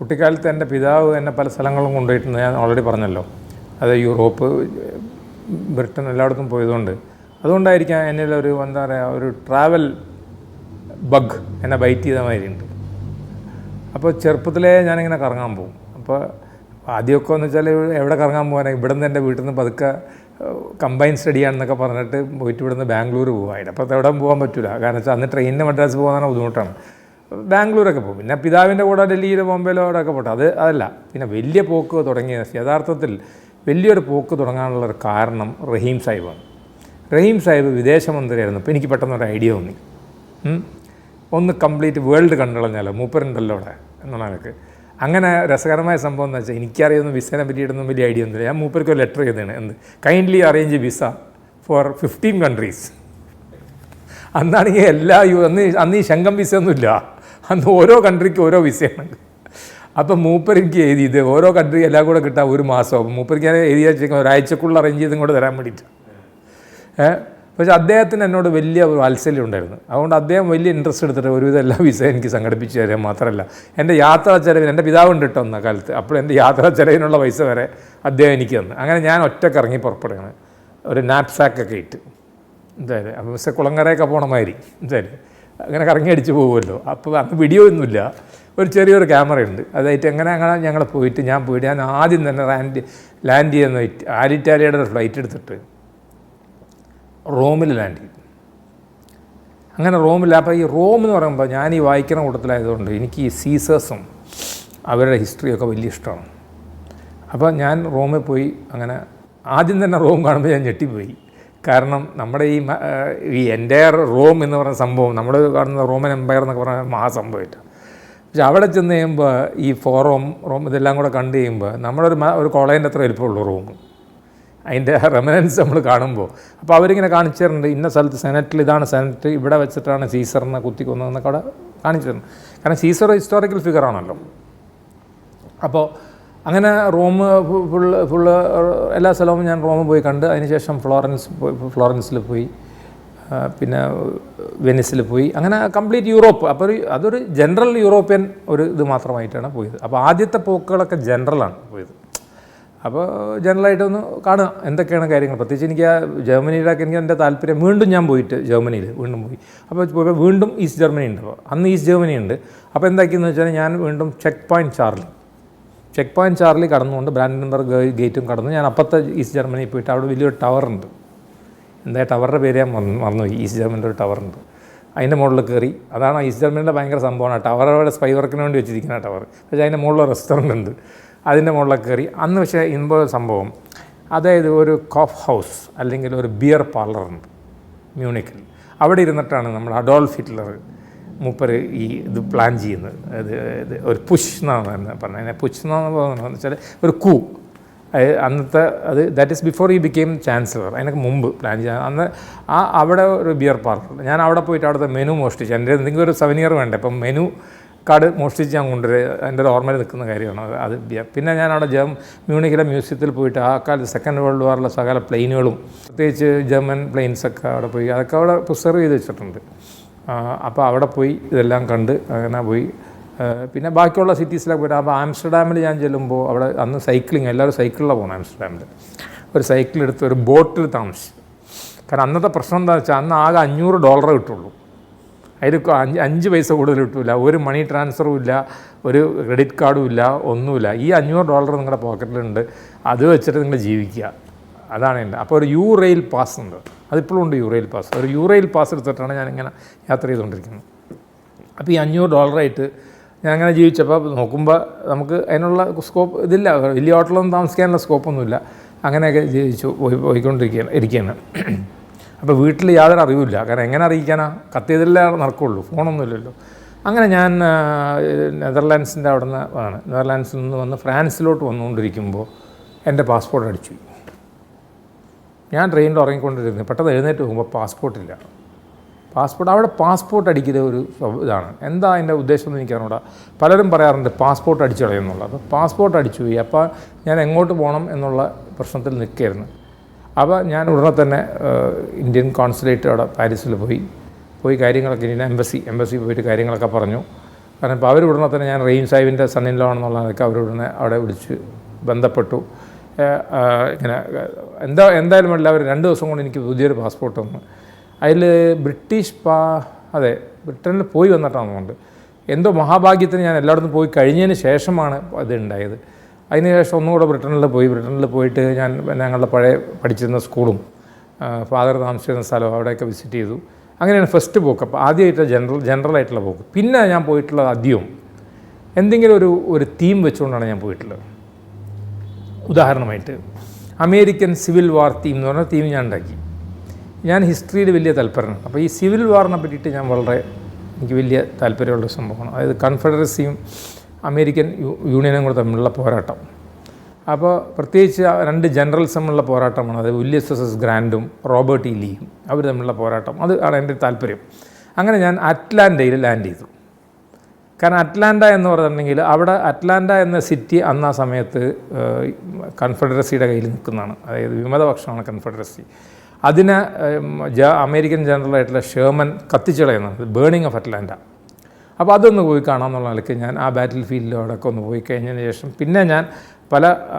കുട്ടിക്കാലത്ത് എൻ്റെ പിതാവ് എന്നെ പല സ്ഥലങ്ങളും കൊണ്ടുപോയിട്ടുണ്ട്. ഞാൻ ഓൾറെഡി പറഞ്ഞല്ലോ, അത് യൂറോപ്പ്, ബ്രിട്ടൻ എല്ലായിടത്തും പോയതുകൊണ്ട്. അതുകൊണ്ടായിരിക്കാം എന്നിലൊരു എന്താ പറയുക, ഒരു ട്രാവൽ ബഗ് എന്നെ ബൈറ്റ് ചെയ്ത മാതിരിയുണ്ട്. അപ്പോൾ ചെറുപ്പത്തിലേ ഞാനിങ്ങനെ കറങ്ങാൻ പോകും. അപ്പോൾ ആദ്യമൊക്കെ എന്ന് വെച്ചാൽ എവിടെ കറങ്ങാൻ പോകാനാണ്, ഇവിടെ നിന്ന് എൻ്റെ വീട്ടിൽ നിന്ന് പതുക്കെ കമ്പൈൻ സ്റ്റഡിയാണെന്നൊക്കെ പറഞ്ഞിട്ട് പോയിട്ട് ഇവിടെ നിന്ന് ബാംഗ്ലൂർ പോകുമായിരുന്നു. അപ്പോൾ എവിടെ പോകാൻ പറ്റില്ല, കാരണം വെച്ചാൽ അന്ന് ട്രെയിനിന് മദ്രാസ് പോകാൻ ബുദ്ധിമുട്ടാണ്. ബാംഗ്ലൂരൊക്കെ പോകും. പിന്നെ പിതാവിൻ്റെ കൂടെ ഡൽഹിയിലോ ബോംബെയിലോ അവിടെയൊക്കെ പോട്ടെ, അതല്ല. പിന്നെ വലിയ പോക്ക് തുടങ്ങിയ യഥാർത്ഥത്തിൽ വലിയൊരു പോക്ക് തുടങ്ങാനുള്ളൊരു കാരണം റഹീം സാഹിബാണ്. റഹീം സാഹിബ് വിദേശമന്ത്രിയായിരുന്നു. അപ്പോൾ എനിക്ക് പെട്ടെന്നൊരു ഐഡിയ തോന്നി, ഒന്ന് കംപ്ലീറ്റ് വേൾഡ് കണ്ടുകളഞ്ഞാലോ, മൂപ്പരുണ്ടല്ലോ അവിടെ എന്നുള്ള എനിക്ക്. അങ്ങനെ രസകരമായ സംഭവം എന്ന് വെച്ചാൽ, എനിക്കറിയുന്ന വിസേനെ പറ്റിയിട്ടൊന്നും വലിയ ഐഡിയ ഒന്നുമില്ല. ഞാൻ മൂപ്പർക്ക് ഒരു ലെറ്റർ ചെയ്തതാണ്, എന്ത് kindly arrange visa for 15 countries. അന്നാണെങ്കിൽ അന്ന് ഈ ശങ്കം വിസ ഒന്നുമില്ല, അന്ന് ഓരോ കൺട്രിക്ക് ഓരോ വിസയാണ്. അപ്പം മൂപ്പർക്ക് എഴുതി ഇത് ഓരോ കൺട്രി എല്ലാം കൂടെ കിട്ടാൻ ഒരു മാസം. അപ്പം മൂപ്പർക്ക് ഞാൻ എഴുതി വെച്ചാൽ ഒരാഴ്ചക്കുള്ള അറേഞ്ച് ചെയ്തും കൂടെ തരാൻ വേണ്ടിയിട്ട്. പക്ഷേ അദ്ദേഹത്തിന് എന്നോട് വലിയ വാത്സല്യം ഉണ്ടായിരുന്നു. അതുകൊണ്ട് അദ്ദേഹം വലിയ ഇൻട്രസ്റ്റ് എടുത്തിട്ട് ഒരുവിധം എല്ലാ വിസ എനിക്ക് സംഘടിപ്പിച്ച് തരാൻ മാത്രമല്ല, എൻ്റെ യാത്രാ ചെലവിന്, എൻ്റെ പിതാവുണ്ട് കേട്ടോ എന്ന കാലത്ത്, അപ്പോൾ എൻ്റെ യാത്രാ ചെലവിനുള്ള പൈസ വരെ അദ്ദേഹം എനിക്ക് തന്നു. അങ്ങനെ ഞാൻ ഒറ്റക്ക് ഇറങ്ങി പുറപ്പെടുകയാണ്, ഒരു നാപ്സാക്കൊക്കെ ഇട്ട്. എന്തായാലും അപ്പോൾ മിസ്റ്റർ കുളങ്ങരയൊക്കെ പോണ മാതിരി എന്തായാലും അങ്ങനെ കറങ്ങി അടിച്ച് പോകുമല്ലോ. അപ്പോൾ അന്ന് വീഡിയോ ഒന്നുമില്ല, ഒരു ചെറിയൊരു ക്യാമറയുണ്ട്. അതായിട്ട് അങ്ങനെ ഞങ്ങൾ പോയിട്ട് ഞാൻ ആദ്യം തന്നെ ലാൻഡ് ചെയ്യുന്ന ആലിറ്റാലിയുടെ ഒരു ഫ്ലൈറ്റ് എടുത്തിട്ട് റോമിൽ ലാൻഡ് ചെയ്തു. അങ്ങനെ റോമിൽ, അപ്പോൾ ഈ റോം എന്ന് പറയുമ്പോൾ ഞാൻ ഈ വായിക്കുന്ന കൂട്ടത്തിലായതുകൊണ്ട് എനിക്ക് ഈ സീസേഴ്സും അവരുടെ ഹിസ്റ്ററിയൊക്കെ വലിയ ഇഷ്ടമാണ്. അപ്പോൾ ഞാൻ റോമിൽ പോയി. അങ്ങനെ ആദ്യം തന്നെ റോം കാണുമ്പോൾ ഞാൻ ഞെട്ടിപ്പോയി. കാരണം നമ്മുടെ ഈ എൻ്റയർ റോം എന്ന് പറയുന്ന സംഭവം, നമ്മൾ കാണുന്ന റോമൻ എംപയർ എന്നൊക്കെ പറഞ്ഞാൽ മഹാസംഭവമായിട്ട്. പക്ഷെ അവിടെ ചെന്ന് കഴിയുമ്പോൾ ഈ റോം ഇതെല്ലാം കൂടെ കണ്ടു കഴിയുമ്പോൾ ഒരു കോളേജിൻ്റെ അത്ര വലിപ്പമുള്ളൂ റോം. അതിൻ്റെ റെമനൻസ് നമ്മൾ കാണുമ്പോൾ അപ്പോൾ അവരിങ്ങനെ കാണിച്ചു തരുന്നുണ്ട്, ഇന്ന സ്ഥലത്ത് സെനറ്റിൽ ഇതാണ് സെനറ്റ്, ഇവിടെ വെച്ചിട്ടാണ് സീസറിനെ കുത്തിക്കൊന്നതെന്നൊക്കെ അവിടെ കാണിച്ചു തരുന്നു. കാരണം സീസർ ഹിസ്റ്റോറിക്കൽ ഫിഗറാണല്ലോ. അപ്പോൾ അങ്ങനെ റോം ഫുള്ള് എല്ലാ സ്ഥലവും ഞാൻ റോമിൽ പോയി കണ്ട്. അതിനുശേഷം ഫ്ലോറൻസിൽ പോയി, പിന്നെ വെനിസിൽ പോയി, അങ്ങനെ കംപ്ലീറ്റ് യൂറോപ്പ്. അപ്പോൾ അതൊരു ജനറൽ യൂറോപ്യൻ ഒരു ഇത് മാത്രമായിട്ടാണ് പോയത്. അപ്പോൾ ആദ്യത്തെ പോക്കുകളൊക്കെ ജനറലാണ് പോയത്. അപ്പോൾ ജനറലായിട്ടൊന്ന് കാണുക എന്തൊക്കെയാണ് കാര്യങ്ങൾ. പ്രത്യേകിച്ച് എനിക്ക് ജർമ്മനിയിലൊക്കെ എനിക്ക് എൻ്റെ താല്പര്യം. വീണ്ടും ഞാൻ പോയിട്ട് ജർമ്മനിയിൽ വീണ്ടും പോയി. അപ്പോൾ വീണ്ടും ഈസ്റ്റ് ജർമ്മനി ഉണ്ട്. അപ്പോൾ അന്ന് ഈസ്റ്റ് ജർമ്മനി ഉണ്ട്. അപ്പോൾ എന്താക്കിയെന്ന് വെച്ചാൽ ഞാൻ വീണ്ടും ചെക്ക് പോയിൻറ്റ് ചാർലി കടന്നുകൊണ്ട് ബ്രാൻഡൻബർഗ് ഗേറ്റും കടന്നു ഞാൻ അപ്പുറത്തെ ഈസ്റ്റ് ജർമ്മനിയിൽ പോയിട്ട് അവിടെ വലിയൊരു ടവറുണ്ട്. എന്താ ടവറിൻ്റെ പേര് ഞാൻ മറന്നുപോയി. ഈസ്റ്റ് ജർമ്മനിയുടെ ഒരു ടവറുണ്ട്, അതിൻ്റെ മുകളിൽ കയറി. അതാണ് ഈസ്റ്റ് ജർമ്മനിയുടെ ഭയങ്കര സംഭവമാണ്. ടവർ അവിടെ സ്പൈ വർക്കിന് വേണ്ടി വെച്ചിരിക്കുന്ന ടവർ. പക്ഷേ അതിൻ്റെ മുകളിൽ റെസ്റ്റോറൻ്റ് ഉണ്ട്, അതിൻ്റെ മുകളിലൊക്കെ കയറി. അന്ന് പക്ഷേ സംഭവം, അതായത് ഒരു കോഫ് ഹൗസ് അല്ലെങ്കിൽ ഒരു ബിയർ പാർലറുണ്ട് മ്യൂണിക്കിൽ. അവിടെ ഇരുന്നിട്ടാണ് നമ്മൾ അഡോൾഫ് ഹിറ്റ്ലർ മൂപ്പര് ഈ ഇത് പ്ലാൻ ചെയ്യുന്നത്. ഇത് ഒരു പുഷ് എന്നാണ് പറഞ്ഞത്. പുഷ് എന്ന് വെച്ചാൽ ഒരു കൂ. അന്നത്തെ ദാറ്റ് ഈസ് ബിഫോർ ഈ ബിക്കെയിം ചാൻസലർ. അതിനൊക്കെ മുമ്പ് പ്ലാൻ ചെയ്യാൻ അന്ന് അവിടെ ഒരു ബിയർ പാർലർ. ഞാൻ അവിടെ പോയിട്ട് അവിടുത്തെ മെനു മോഷ്ടിച്ചു. എൻ്റെ എന്തെങ്കിലും ഒരു സവനിയർ വേണ്ടേ, അപ്പം മെനു കാർഡ് മോഷ്ടിച്ച് ഞാൻ കൊണ്ടുവരിക. എൻ്റെ ഒരു ഓർമ്മയിൽ നിൽക്കുന്ന കാര്യമാണ് അത്. പിന്നെ ഞാൻ അവിടെ മ്യൂണിക്കിലെ മ്യൂസിയത്തിൽ പോയിട്ട് ആ കാലത്ത് സെക്കൻഡ് വേൾഡ് വാറിലെ സകല പ്ലെയിനുകളും, പ്രത്യേകിച്ച് ജർമ്മൻ പ്ലെയിൻസൊക്കെ അവിടെ പോയി, അതൊക്കെ അവിടെ പ്രിസർവ് ചെയ്ത് വെച്ചിട്ടുണ്ട്. അപ്പോൾ അവിടെ പോയി ഇതെല്ലാം കണ്ട് അങ്ങനെ പോയി. പിന്നെ ബാക്കിയുള്ള സിറ്റീസിലൊക്കെ പോയിട്ട്, അപ്പോൾ ആംസ്റ്റർഡാമിൽ ഞാൻ ചെല്ലുമ്പോൾ അവിടെ അന്ന് സൈക്ലിങ്, എല്ലാവരും സൈക്കിളിലാണ് പോകുന്നത് ആംസ്റ്റർഡാമിൽ. ഒരു സൈക്കിളെടുത്ത് ഒരു ബോട്ടിൽ താമസിച്ചു. കാരണം അന്നത്തെ പ്രശ്നം എന്താണെന്ന് വെച്ചാൽ അന്ന് ആകെ $500 കിട്ടുള്ളൂ. അതിൽ 5 പൈസ കൂടുതൽ കിട്ടില്ല. ഒരു മണി ട്രാൻസ്ഫറും ഇല്ല, ഒരു ക്രെഡിറ്റ് കാർഡും ഇല്ല, ഒന്നുമില്ല. ഈ $500 നിങ്ങളുടെ പോക്കറ്റിലുണ്ട്, അത് വെച്ചിട്ട് നിങ്ങൾ ജീവിക്കുക. അതാണ് എൻ്റെ. അപ്പോൾ ഒരു യു-റെയിൽ പാസ് ഉണ്ട്, അതിപ്പോഴും ഉണ്ട് യു-റെയിൽ പാസ്. ഒരു യു-റെയിൽ പാസ് എടുത്തിട്ടാണ് ഞാനിങ്ങനെ യാത്ര ചെയ്തുകൊണ്ടിരിക്കുന്നത്. അപ്പോൾ ഈ $500 ഞാൻ അങ്ങനെ ജീവിച്ചപ്പോൾ നോക്കുമ്പോൾ നമുക്ക് അതിനുള്ള സ്കോപ്പ് ഇതില്ല, വലിയ ഹോട്ടലൊന്നും താമസിക്കാനുള്ള സ്കോപ്പൊന്നുമില്ല. അങ്ങനെയൊക്കെ ജീവിച്ചു ഇരിക്കുകയാണ്. അപ്പോൾ വീട്ടിൽ യാതൊരു അറിവില്ല. കാരണം എങ്ങനെ അറിയിക്കാനാ, കത്തിയതിലേ നടക്കുള്ളൂ, ഫോണൊന്നുമില്ലല്ലോ. അങ്ങനെ ഞാൻ നെതർലാൻഡ്സിൻ്റെ അവിടെ നിന്ന് നെതർലാൻഡ്സിൽ നിന്ന് വന്ന് ഫ്രാൻസിലോട്ട് വന്നുകൊണ്ടിരിക്കുമ്പോൾ എൻ്റെ പാസ്പോർട്ട് അടിച്ചു. ഞാൻ ട്രെയിനിൽ ഉറങ്ങിക്കൊണ്ടിരുന്നു. പെട്ടെന്ന് എഴുന്നേറ്റ് പോകുമ്പോൾ പാസ്പോർട്ടില്ല. അവിടെ പാസ്പോർട്ട് അടിക്കുന്ന ഒരു ഇതാണ്. എന്താ അതിൻ്റെ ഉദ്ദേശം എന്ന് എനിക്കറിഞ്ഞൂടാ. പലരും പറയാറുണ്ട് പാസ്പോർട്ട് അടിച്ചു കളയുന്നുള്ളത്. അപ്പോൾ പാസ്പോർട്ട് അടിച്ചു പോയി. അപ്പോൾ ഞാൻ എങ്ങോട്ട് പോകണം എന്നുള്ള പ്രശ്നത്തിൽ നിൽക്കുകയായിരുന്നു. അപ്പോൾ ഞാൻ ഉടനെ തന്നെ ഇന്ത്യൻ കോൺസുലേറ്റ് അവിടെ പാരീസിൽ പോയി കാര്യങ്ങളൊക്കെ, എംബസി പോയിട്ട് കാര്യങ്ങളൊക്കെ പറഞ്ഞു. കാരണം ഇപ്പോൾ അവർ ഉടനെ തന്നെ ഞാൻ റഹീം സാഹിബിൻ്റെ സണ്ണിലോ ആണെന്നുള്ളതൊക്കെ അവരുടനെ അവിടെ വിളിച്ച് ബന്ധപ്പെട്ടു. ഇങ്ങനെ എന്തായാലും വേണ്ടില്ല, അവർ 2 ദിവസം കൊണ്ട് എനിക്ക് പുതിയൊരു പാസ്പോർട്ട് തന്നു. അതിൽ അതെ ബ്രിട്ടനിൽ പോയി വന്നിട്ടാണെന്നുണ്ട്. എന്തോ മഹാഭാഗ്യത്തിന് ഞാൻ എല്ലായിടത്തും പോയി കഴിഞ്ഞതിന് ശേഷമാണ് ഇത് ഉണ്ടായത്. അതിനുശേഷം ഒന്നുകൂടെ ബ്രിട്ടനിൽ പോയിട്ട് ഞാൻ ഞങ്ങളുടെ പഴയ പഠിച്ചിരുന്ന സ്കൂളും ഫാദർ താമസിച്ചിരുന്ന സ്ഥലവും അവിടെയൊക്കെ വിസിറ്റ് ചെയ്തു. അങ്ങനെയാണ് ഫസ്റ്റ് പോക്ക്. അപ്പോൾ ആദ്യമായിട്ട് ജനറലായിട്ടുള്ള പോക്ക്. പിന്നെ ഞാൻ പോയിട്ടുള്ളത് അധികവും എന്തെങ്കിലും ഒരു തീം വെച്ചുകൊണ്ടാണ് ഞാൻ പോയിട്ടുള്ളത്. ഉദാഹരണമായിട്ട് അമേരിക്കൻ സിവിൽ വാർ തീം എന്ന് പറഞ്ഞ തീം ഞാൻ ഉണ്ടാക്കി. ഞാൻ ഹിസ്റ്ററിയിൽ വലിയ താല്പര്യമാണ്. അപ്പോൾ ഈ സിവിൽ വാറിനെ പറ്റിയിട്ട് എനിക്ക് വലിയ താല്പര്യമുള്ള സംഭവമാണ്. അതായത് കൺഫെഡറസിയും അമേരിക്കൻ യൂണിയനും കൂടെ തമ്മിലുള്ള പോരാട്ടം. അപ്പോൾ പ്രത്യേകിച്ച് 2 ജനറൽസ് തമ്മിലുള്ള പോരാട്ടമാണ്. അത് ഉല്യസ് എസ് ഗ്രാൻഡും റോബർട്ട് ഇ ലീയും അവർ തമ്മിലുള്ള പോരാട്ടം. അത് ആണ് എൻ്റെ താല്പര്യം. അങ്ങനെ ഞാൻ അറ്റ്ലാന്റയിൽ ലാൻഡ് ചെയ്തു. കാരണം അറ്റ്ലാന്റ എന്ന് പറഞ്ഞിട്ടുണ്ടെങ്കിൽ അവിടെ അറ്റ്ലാന്റ എന്ന സിറ്റി അന്ന് ആ സമയത്ത് കൺഫെഡറസിയുടെ കയ്യിൽ നിൽക്കുന്നതാണ്. അതായത് വിമതപക്ഷമാണ് കൺഫെഡറസി. അതിനെ അമേരിക്കൻ ജനറലായിട്ടുള്ള ഷെർമൻ കത്തിച്ചളയുന്നത്, ബേണിംഗ് ഓഫ് അറ്റ്ലാന്റ. അപ്പോൾ അതൊന്ന് പോയി കാണാമെന്നുള്ള നിലയ്ക്ക് ഞാൻ ആ ബാറ്റിൽ ഫീൽഡിലൂടെയൊക്കെ ഒന്ന് പോയി കഴിഞ്ഞതിന് ശേഷം പിന്നെ ഞാൻ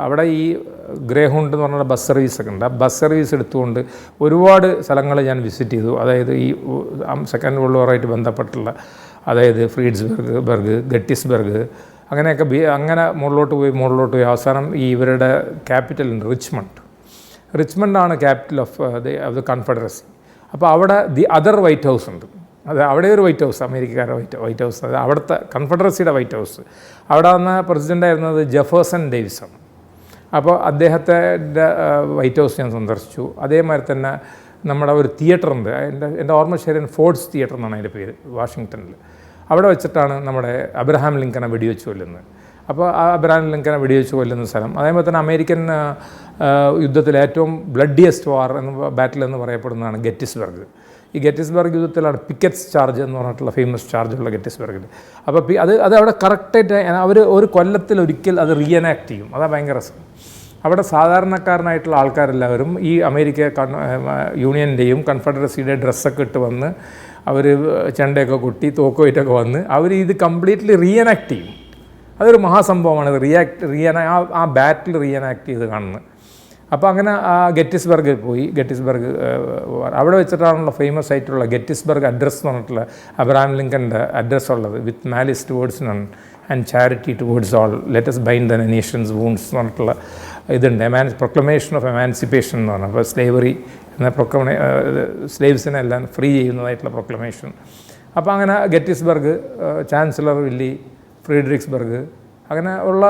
അവിടെ ഈ ഗ്രേഹൗണ്ട് എന്ന് പറഞ്ഞ ബസ് സർവീസൊക്കെ ഉണ്ട്. ആ ബസ് സർവീസ് എടുത്തുകൊണ്ട് ഒരുപാട് സ്ഥലങ്ങൾ ഞാൻ വിസിറ്റ് ചെയ്തു. അതായത് ഈ സെക്കൻഡ് വേൾഡ് വാറുമായിട്ട് ബന്ധപ്പെട്ടുള്ള, അതായത് ഫ്രീഡ്സ്ബർഗ്, ഗട്ടിസ്ബർഗ്, അങ്ങനെയൊക്കെ അങ്ങനെ മുകളിലോട്ട് പോയി അവസാനം ഈ ഇവരുടെ ക്യാപിറ്റൽ ഉണ്ട് റിച്ച്മണ്ടാണ് ക്യാപിറ്റൽ ഓഫ് ദ കൺഫെഡറസി. അപ്പോൾ അവിടെ ദി അതർ വൈറ്റ് ഹൗസ് ഉണ്ട്. അവിടെ ഒരു വൈറ്റ് ഹൗസ്, അമേരിക്കക്കാരുടെ വൈറ്റ് ഹൗസ്, അത് അവിടുത്തെ കൺഫെഡറസിയുടെ വൈറ്റ് ഹൗസ്. അവിടെ വന്ന പ്രസിഡൻ്റായിരുന്നത് ജെഫേഴ്സൺ ഡേവിസ്. അപ്പോൾ അദ്ദേഹത്തിൻ്റെ വൈറ്റ് ഹൗസ് ഞാൻ സന്ദർശിച്ചു. അതേമാതിരി തന്നെ നമ്മുടെ ഒരു തിയേറ്റർ ഉണ്ട്, എൻ്റെ ഓർമ്മ ശരിയാണ്, ഫോർഡ്സ് തിയേറ്റർ എന്നാണ് അതിൻ്റെ പേര്, വാഷിങ്ടണിൽ. അവിടെ വെച്ചിട്ടാണ് നമ്മുടെ അബ്രഹാം ലിങ്കനെ വെടിവെച്ച് കൊല്ലുന്നത്. അപ്പോൾ ആ അബ്രഹാം ലിങ്കനെ വെടിവെച്ച് കൊല്ലുന്ന സ്ഥലം. അതേപോലെ തന്നെ അമേരിക്കൻ യുദ്ധത്തിലെ ഏറ്റവും ബ്ലഡിയസ്റ്റ് വാർ ബാറ്റിൽ എന്ന് പറയപ്പെടുന്നതാണ് ഗെറ്റിസ്ബർഗ്. ഈ ഗെറ്റിസ്ബർഗ് യുദ്ധത്തിലാണ് പിക്കറ്റ്സ് ചാർജ് എന്ന് പറഞ്ഞിട്ടുള്ള ഫേമസ് ചാർജുള്ള ഗെറ്റിസ്ബർഗിൽ. അപ്പോൾ അത് അവിടെ കറക്റ്റായിട്ട് അവർ ഒരു കൊല്ലത്തിലൊരിക്കൽ അത് റീഎനാക്ട് ചെയ്യും. അതാണ് ഭയങ്കര രസം. അവിടെ സാധാരണക്കാരനായിട്ടുള്ള ആൾക്കാരെല്ലാവരും ഈ അമേരിക്ക യൂണിയൻ്റെയും കൺഫെഡറസിയുടെ ഡ്രസ്സൊക്കെ ഇട്ട് വന്ന് അവർ ചെണ്ടയൊക്കെ കൊട്ടി തോക്കുമായിട്ടൊക്കെ വന്ന് അവർ ഇത് കംപ്ലീറ്റ്ലി റീഎനാക്ട് ചെയ്യും. അതൊരു മഹാസംഭവമാണ്. ആ ബാറ്റിൽ റീഎനാക്ട് ചെയ്ത് കാണുന്നത്. അപ്പോൾ അങ്ങനെ ഗെറ്റിസ്ബർഗിൽ പോയി. അവിടെ വെച്ചിട്ടാണുള്ള ഫേമസ് ആയിട്ടുള്ള ഗെറ്റിസ്ബർഗ് അഡ്രസ്സ് എന്ന് പറഞ്ഞിട്ടുള്ള അബ്രഹാം ലിങ്കൻ്റെ അഡ്രസ്സ് ഉള്ളത്. With malice towards none and charity towards all, let us bind the nation's wounds എന്ന് പറഞ്ഞിട്ടുള്ള ഇതുണ്ട്. പ്രൊക്ലമേഷൻ ഓഫ് എമാൻസിപ്പേഷൻ എന്ന് പറഞ്ഞാൽ, അപ്പോൾ സ്ലേവറി എന്ന സ്ലേവ്സിനെ എല്ലാം ഫ്രീ ചെയ്യുന്നതായിട്ടുള്ള പ്രൊക്ലമേഷൻ. അപ്പോൾ അങ്ങനെ ഗെറ്റിസ്ബർഗ്, ചാൻസലർ വില്ലി, ഫ്രീഡറിക്സ്ബർഗ്, അങ്ങനെ ഉള്ള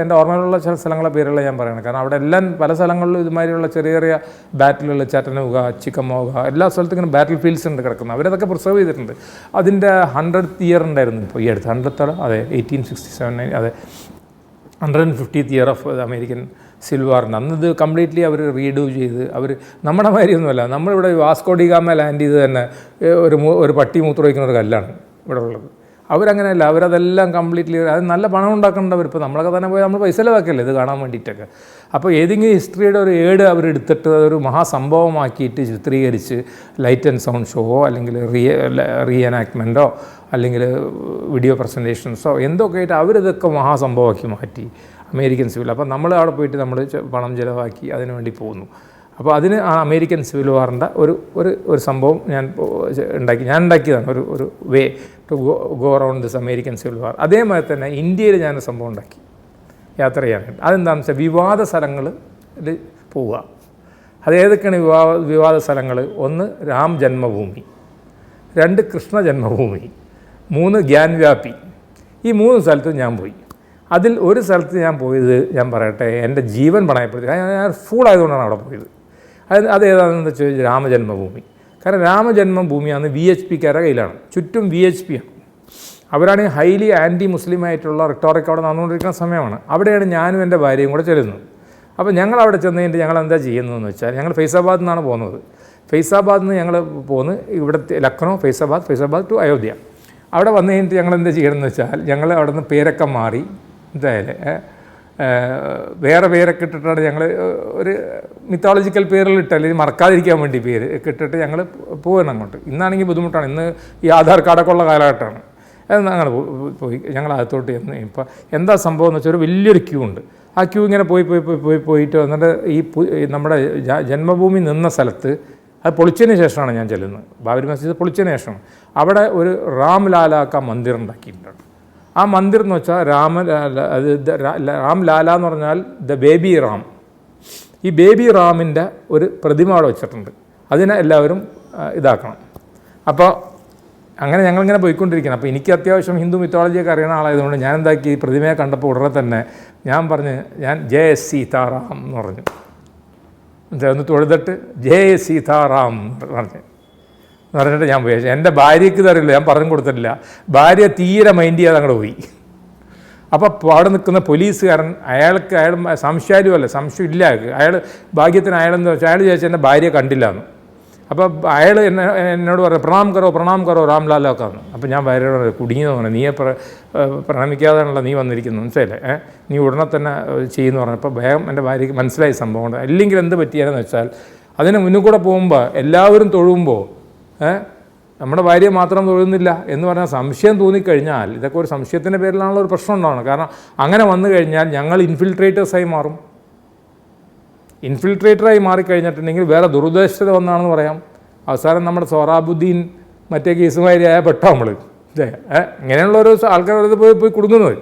എൻ്റെ ഓർമ്മയിലുള്ള ചില സ്ഥലങ്ങളെ പേരുള്ള ഞാൻ പറയണം. കാരണം അവിടെ എല്ലാം പല സ്ഥലങ്ങളിലും ഇതുമാതിരിയുള്ള ചെറിയ ചെറിയ ബാറ്റിലുകൾ, ചാറ്റനൂഗ, ചിക്കമോഗ, എല്ലാ സ്ഥലത്തും ഇങ്ങനെ ബാറ്റിൽ ഫീൽഡ്സ് ഉണ്ട് കിടക്കുന്നത്. അവരതൊക്കെ പ്രിസർവ് ചെയ്തിട്ടുണ്ട്. അതിൻ്റെ 100th ഇയർ ഉണ്ടായിരുന്നു ഇപ്പോൾ ഈ അടുത്ത്. 100th അതെ 1867, അതെ 150th year of American civil വാറിൻ്റെ അന്ന് ഇത് കംപ്ലീറ്റ്ലി അവർ റീഡൂ ചെയ്ത്, അവർ നമ്മുടെ മാതിരിയൊന്നുമല്ല. നമ്മളിവിടെ വാസ്കോഡിഗാമ ലാൻഡ് ചെയ്ത് തന്നെ ഒരു പട്ടി മൂത്രമൊഴിക്കുന്ന ഒരു കല്ലാണ് ഇവിടെ ഉള്ളത്. അവരങ്ങനെയല്ല, അവരതെല്ലാം കംപ്ലീറ്റ്ലി അത് നല്ല പണം ഉണ്ടാക്കേണ്ടവർ. ഇപ്പോൾ നമ്മളൊക്കെ തന്നെ പോയി നമ്മൾ പൈസ ചിലവാക്കല്ലേ ഇത് കാണാൻ വേണ്ടിയിട്ടൊക്കെ. അപ്പോൾ ഏതെങ്കിലും ഹിസ്റ്ററിയുടെ ഒരു ഏട് അവരെടുത്തിട്ട് അതൊരു മഹാസംഭവമാക്കിയിട്ട് ചിത്രീകരിച്ച് ലൈറ്റ് ആൻഡ് സൗണ്ട് ഷോവോ അല്ലെങ്കിൽ റീഎനാക്ട്മെൻറ്റോ അല്ലെങ്കിൽ വീഡിയോ പ്രസൻറ്റേഷൻസോ എന്തൊക്കെ ആയിട്ട് അവരിതൊക്കെ മഹാസംഭവമാക്കി മാറ്റി അമേരിക്കൻ സിവിൽ. അപ്പോൾ നമ്മൾ അവിടെ പോയിട്ട് നമ്മൾ പണം ചിലവാക്കി അതിനു വേണ്ടി പോകുന്നു. അപ്പോൾ അതിന് ആ അമേരിക്കൻ സിവിൽ വാറിൻ്റെ ഒരു സംഭവം ഞാൻ ഉണ്ടാക്കിയതാണ്. ഒരു way to go around this American civil war. അതേമാതിരി തന്നെ ഇന്ത്യയിൽ ഞാനൊരു സംഭവം ഉണ്ടാക്കി യാത്ര ചെയ്യാനായിട്ട്. അതെന്താണെന്ന് വെച്ചാൽ വിവാദ സ്ഥലങ്ങളിൽ പോവുക. അതേതൊക്കെയാണ് വിവാദ സ്ഥലങ്ങൾ? 1 രാം ജന്മഭൂമി, 2 കൃഷ്ണ ജന്മഭൂമി, 3 ഗ്യാൻവ്യാപി. ഈ 3 സ്ഥലത്തും ഞാൻ പോയി. അതിൽ ഒരു സ്ഥലത്ത് ഞാൻ പോയത് ഞാൻ പറയട്ടെ, എൻ്റെ ജീവൻ പണയപ്പെടുത്തി. ഞാൻ ഫൂളായതുകൊണ്ടാണ് അവിടെ പോയത്. അതേതാണെന്ന് വെച്ചാൽ രാമജന്മഭൂമി. കാരണം രാമജന്മഭൂമിയാണ് VHPക്കാരുടെ കയ്യിലാണ്, ചുറ്റും VHP ആണ്. അവരാണെങ്കിൽ ഹൈലി ആൻറ്റി മുസ്ലിം ആയിട്ടുള്ള റിട്ടോറിക് അവിടെ നടന്നുകൊണ്ടിരിക്കുന്ന സമയമാണ്. അവിടെയാണ് ഞാനും എൻ്റെ ഭാര്യയും കൂടെ ചെല്ലുന്നത്. അപ്പോൾ ഞങ്ങൾ അവിടെ ചെന്ന് കഴിഞ്ഞിട്ട് ഞങ്ങൾ എന്താ ചെയ്യുന്നതെന്ന് വെച്ചാൽ, ഞങ്ങൾ ഫൈസാബാദിൽ നിന്നാണ് പോകുന്നത്. ഫൈസാബാദിൽ നിന്ന് ഞങ്ങൾ പോന്ന് ഇവിടുത്തെ ലക്നൗ, ഫൈസാബാദ് ടു അയോധ്യ. അവിടെ വന്നു കഴിഞ്ഞിട്ട് ഞങ്ങൾ എന്താ ചെയ്യണമെന്ന് വെച്ചാൽ, ഞങ്ങൾ അവിടെ നിന്ന് പേരൊക്കെ മാറി എന്തായാലും വേറെ പേരൊക്കെ ഇട്ടിട്ടാണ് ഞങ്ങൾ ഒരു മിത്തോളജിക്കൽ പേരിലിട്ട്, അല്ലെങ്കിൽ മറക്കാതിരിക്കാൻ വേണ്ടി പേര് ഇട്ടിട്ട് ഞങ്ങൾ പോകണം അങ്ങോട്ട്. ഇന്നാണെങ്കിൽ ബുദ്ധിമുട്ടാണ്. ഇന്ന് ഈ ആധാർ കാർഡൊക്കെ ഉള്ള കാലഘട്ടമാണ്. അങ്ങനെ പോയി ഞങ്ങൾ അകത്തോട്ട് ചെന്ന് ഇപ്പോൾ എന്താ സംഭവം എന്ന് വെച്ചാൽ ഒരു വലിയൊരു ക്യൂ ഉണ്ട്. ആ ക്യൂ ഇങ്ങനെ പോയിട്ട് വന്നിട്ട് നമ്മുടെ ജന്മഭൂമി നിന്ന സ്ഥലത്ത് അത് പൊളിച്ചതിന് ശേഷമാണ് ഞാൻ ചെല്ലുന്നത്. ബാബരി മസ്ജിദ് പൊളിച്ചതിന് ശേഷമാണ്. അവിടെ ഒരു റാംലാല കാ മന്ദിർ ഉണ്ടാക്കിയിട്ടുണ്ട്. ആ മന്ദിർ എന്ന് വെച്ചാൽ രാംലാല എന്ന് പറഞ്ഞാൽ ദ ബേബി റാം. ഈ ബേബി റാമിൻ്റെ ഒരു പ്രതിമ അവിടെ വെച്ചിട്ടുണ്ട്. അതിനെ എല്ലാവരും ഇതാക്കണം. അപ്പോൾ അങ്ങനെ ഞങ്ങളിങ്ങനെ പോയിക്കൊണ്ടിരിക്കണം. അപ്പോൾ എനിക്ക് അത്യാവശ്യം ഹിന്ദു മിത്തോളജിയൊക്കെ അറിയുന്ന ആളായതുകൊണ്ട് ഞാൻ എന്താക്കി, ഈ പ്രതിമയെ കണ്ടപ്പോൾ ഉടനെ തന്നെ ഞാൻ ജയ സീതാറാം എന്ന് പറഞ്ഞു. ഒന്ന് തൊഴുതിട്ട് ജയ സീതാറാം പറഞ്ഞിട്ട് ഞാൻ പോയി. എൻ്റെ ഭാര്യയ്ക്ക് തരില്ല, ഞാൻ പറഞ്ഞു കൊടുത്തിട്ടില്ല. ഭാര്യ തീരെ മൈൻഡ് ചെയ്യാതെ അങ്ങോട്ട് പോയി. അപ്പോൾ അവിടെ നിൽക്കുന്ന പോലീസുകാരൻ അയാൾ സംശയവുമല്ല, സംശയം ഇല്ല അയാൾ ഭാഗ്യത്തിന് അയാളെന്ന് വെച്ചാൽ അയാൾ ചോദിച്ചാൽ എൻ്റെ ഭാര്യ കണ്ടില്ല എന്ന്. അപ്പോൾ അയാൾ എന്നോട് പറഞ്ഞു പ്രണാം കറോ രാംലാലൊക്കെയാണ്. അപ്പോൾ ഞാൻ ഭാര്യയോട് കുടുങ്ങിയെന്ന് പറഞ്ഞു, നീയെ പ്രണമിക്കാതെയാണല്ലോ നീ വന്നിരിക്കുന്നു, മനസ്സിലല്ലേ, നീ ഉടനെ തന്നെ ചെയ്യുമെന്ന് പറഞ്ഞപ്പോൾ വേഗം എൻ്റെ ഭാര്യയ്ക്ക് മനസ്സിലായി സംഭവം കൊണ്ട്. അല്ലെങ്കിൽ എന്ത് പറ്റിയാലെന്ന് വെച്ചാൽ അതിന് മുന്നിൽ കൂടെ പോകുമ്പോൾ എല്ലാവരും തൊഴുമ്പോൾ നമ്മുടെ ഭാര്യ മാത്രം തൊഴുന്നില്ല എന്ന് പറഞ്ഞാൽ സംശയം തോന്നിക്കഴിഞ്ഞാൽ ഇതൊക്കെ ഒരു സംശയത്തിൻ്റെ പേരിലാണുള്ള ഒരു പ്രശ്നം ഉണ്ടാവണം. കാരണം അങ്ങനെ വന്നു കഴിഞ്ഞാൽ ഞങ്ങൾ ഇൻഫിൽട്രേറ്റേഴ്സായി മാറും. ഇൻഫിൽട്രേറ്ററായി മാറിക്കഴിഞ്ഞിട്ടുണ്ടെങ്കിൽ വേറെ ദുരുദ്ദേശത വന്നാണെന്ന് പറയാം. അവസാനം നമ്മുടെ സൊഹ്റാബുദ്ദീൻ മറ്റേ കേസുമാരിയായ പെട്ടോ നമ്മൾ ഇങ്ങനെയുള്ള ഓരോ ആൾക്കാർ പോയി കൊടുക്കുന്നത്.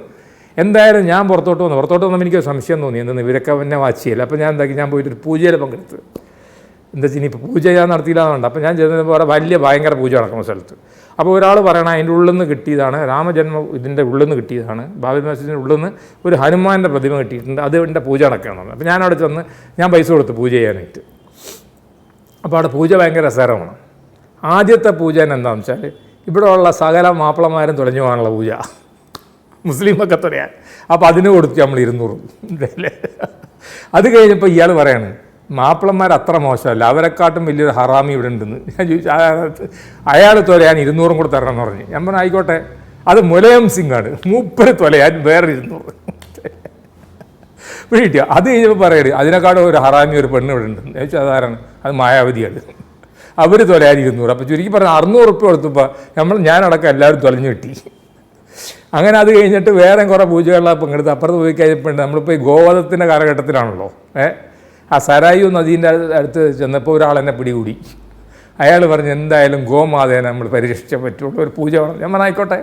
എന്തായാലും ഞാൻ പുറത്തോട്ട് വന്നപ്പോൾ എനിക്ക് സംശയം തോന്നി, എന്തെന്ന് ഇവരൊക്കെ എന്നെ വാച്ച് ചെയ്യില്ല. അപ്പോൾ ഞാൻ എന്താക്കി, ഞാൻ പോയിട്ടൊരു പൂജയിൽ പങ്കെടുത്ത്. എന്താ വെച്ചാൽ ഇനിയിപ്പോൾ പൂജ ചെയ്യാൻ നടത്തിയില്ലാന്നുണ്ട്. അപ്പോൾ ഞാൻ ചെന്നപ്പോൾ അവിടെ വലിയ ഭയങ്കര പൂജ നടക്കുന്ന സ്ഥലത്ത്. അപ്പോൾ ഒരാൾ പറയണം അതിൻ്റെ ഉള്ളിൽ നിന്ന് കിട്ടിയതാണ്, ഇതിൻ്റെ ഉള്ളിൽ നിന്ന് കിട്ടിയതാണ്, ബാബരി മസ്ജിദിൻ്റെ ഉള്ളിൽ നിന്ന് ഒരു ഹനുമാൻ്റെ പ്രതിമ കിട്ടിയിട്ടുണ്ട്, അത് എൻ്റെ പൂജ നടക്കുകയാണ്. അപ്പോൾ ഞാൻ അവിടെ ചെന്ന് ഞാൻ പൈസ കൊടുത്ത് പൂജ ചെയ്യാനായിട്ട്. അപ്പോൾ അവിടെ പൂജ ഭയങ്കര രസകരമാണ്. ആദ്യത്തെ പൂജ എന്താണെന്ന് വെച്ചാൽ ഇവിടെ ഉള്ള സകല മാപ്പിളമാരും തുലഞ്ഞു പോകാനുള്ള പൂജ, മുസ്ലിമൊക്കെ തുലയാൻ. അപ്പോൾ അതിന് കൊടുത്തു നമ്മൾ 200. അത് കഴിഞ്ഞപ്പോൾ ഇയാൾ പറയാണ് മാപ്പിളന്മാർ അത്ര മോശമല്ല, അവരെക്കാട്ടും വലിയൊരു ഹറാമി ഇവിടെ ഉണ്ടെന്ന്. ഞാൻ ചോദിച്ചു അയാൾ തുലയാൻ 200 കൂടെ തരണം എന്ന് പറഞ്ഞു. ഞാൻ പറഞ്ഞു ആയിക്കോട്ടെ, അത് മുലയം സിംഗാണ്, മൂപ്പര് തുലയാൻ വേറെ 200 കിട്ടിയോ. അത് കഴിഞ്ഞപ്പോൾ പറയരുത് അതിനെക്കാളും ഒരു ഹറാമി ഒരു പെണ്ണ് ഇവിടെ ഉണ്ടെന്ന്. ചോദിച്ചാൽ അതാരാണ്? അത് മായാവതിയാണ്. അവർ തുലയാൻ 200. അപ്പോൾ ചുരുക്കി പറഞ്ഞാൽ 600 ഉറുപ്പ്യ കൊടുത്തപ്പോൾ ഞാനടക്കം എല്ലാവരും തുലഞ്ഞു കിട്ടി. അങ്ങനെ അത് കഴിഞ്ഞിട്ട് വേറെ കുറേ പൂജകളിലാണ് പങ്കെടുത്ത്. അപ്പുറത്ത് പോയി കഴിഞ്ഞപ്പോൾ നമ്മളിപ്പോൾ ഈ ഗോവധത്തിൻ്റെ കാലഘട്ടത്തിലാണല്ലോ. ആ സരായു നദീൻ്റെ അടുത്ത് ചെന്നപ്പോൾ ഒരാളെന്നെ പിടികൂടി. അയാൾ പറഞ്ഞു എന്തായാലും ഗോമാതേനെ നമ്മൾ പരിരക്ഷിച്ചേ പറ്റുള്ളൂ, ഒരു പൂജ വേണം. ഞാൻ ആയിക്കോട്ടെ.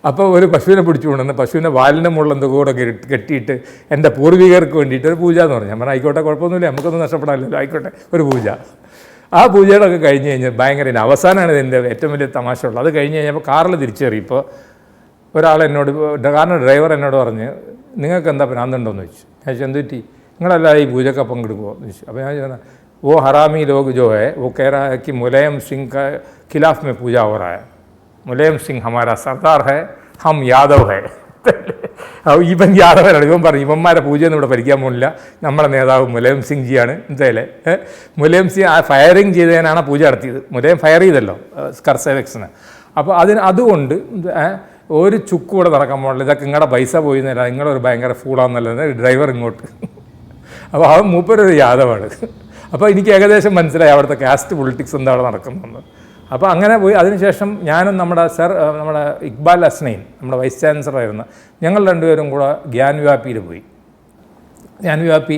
അപ്പോൾ ഒരു പശുവിനെ പിടിച്ചു കൊണ്ടുവന്ന് പശുവിൻ്റെ വാലിൻ്റെ മുകളിൽ എന്തോ കൂടെ കെട്ടിയിട്ട് എൻ്റെ പൂർവികർക്ക് വേണ്ടിയിട്ട് ഒരു പൂജ എന്ന് പറഞ്ഞു. ഞാൻ ആയിക്കോട്ടെ, കുഴപ്പമൊന്നുമില്ല, നമുക്കൊന്നും നഷ്ടപ്പെടാമല്ലോ, ആയിക്കോട്ടെ ഒരു പൂജ. ആ പൂജകളൊക്കെ കഴിഞ്ഞ് കഴിഞ്ഞാൽ ഭയങ്കര അവസാനമാണ് ഇതിൻ്റെ ഏറ്റവും വലിയ തമാശ ഉള്ളത്. അത് കഴിഞ്ഞ് കഴിഞ്ഞപ്പോൾ കാറിൽ തിരിച്ചേറിയപ്പോൾ ഒരാൾ എന്നോട്, കാറിൻ്റെ ഡ്രൈവർ എന്നോട് പറഞ്ഞ് നിങ്ങൾക്ക് എന്താ ഭ്രാന്തുണ്ടോയെന്ന് ചോദിച്ചു. ഞാൻ ചോദിച്ചു എന്ത് പറ്റി, നിങ്ങളെല്ലാം ഈ പൂജക്ക് പങ്കെടുക്കുമോ എന്ന് ചോദിച്ചു. അപ്പോൾ ഞാൻ ചോദിച്ചു वो हरामी लोग जो है वो कह रहा है कि मुलायम सिंह का खिलाफ में पूजा हो रहा है, मुलायम सिंह हमारा सरदार है, हम यादव है. ഇവൻ യാദവനാണ്. ഇവൻ പറഞ്ഞു ഇവന്മാരെ പൂജയൊന്നും ഇവിടെ ഭരിക്കാൻ പോകുന്നില്ല, നമ്മുടെ നേതാവ് മുലായം സിംഗ് ജിയാണ്. എന്തായാലേ മുലായം സിംഗ് ആ ഫയറിങ് ചെയ്തതിനാണ് പൂജ നടത്തിയത്. മുലായം ഫയർ ചെയ്തല്ലോ സ്കർസെവെക്സിന്. അപ്പോൾ അതുകൊണ്ട് ഒരു ചുക്ക് കൂടെ നടക്കാൻ പോകണില്ല, ഇതൊക്കെ നിങ്ങളുടെ പൈസ പോയി എന്നല്ല, നിങ്ങളൊരു ഭയങ്കര ഫൂളാന്നല്ലേ ഡ്രൈവർ ഇങ്ങോട്ട്. അപ്പോൾ അവൻ മൂപ്പരൊരു യാദവാണ്. അപ്പോൾ എനിക്ക് ഏകദേശം മനസ്സിലായി അവിടുത്തെ കാസ്റ്റ് പൊളിറ്റിക്സ് എന്താ അവിടെ നടക്കുന്നത്. അപ്പോൾ അങ്ങനെ പോയി. അതിനുശേഷം ഞാനും നമ്മുടെ ഇക്ബാൽ അസ്നൈൻ നമ്മുടെ വൈസ് ചാൻസലറായിരുന്നു, ഞങ്ങൾ രണ്ടുപേരും കൂടെ ഗ്യാൻവ്യാപിയിൽ പോയി. ഗ്യാൻവ്യാപി